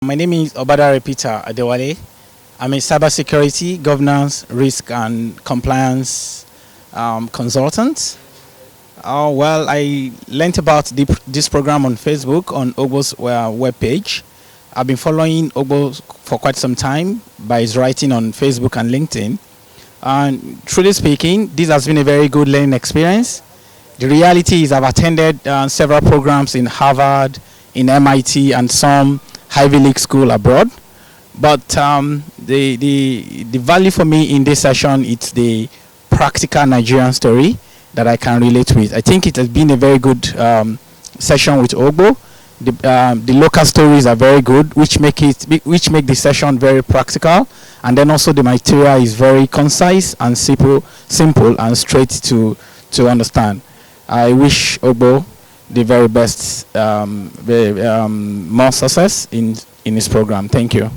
My name is Obadare Peter Adewale. I'm a cybersecurity, governance, risk, and compliance consultant. Well, I learned about this program on Facebook on Ogbo's webpage. I've been following Ogbo for quite some time by his writing on Facebook and LinkedIn. And truly speaking, this has been a very good learning experience. The reality is I've attended several programs in Harvard, in MIT, and some Ivy League school abroad. But the value for me in this session, it's the practical Nigerian story that I can relate with. I think it has been a very good session with Ogbo. The local stories are very good, which make the session very practical, and then also the material is very concise and simple and straight to understand. I wish Ogbo the very best, more success in his program. Thank you.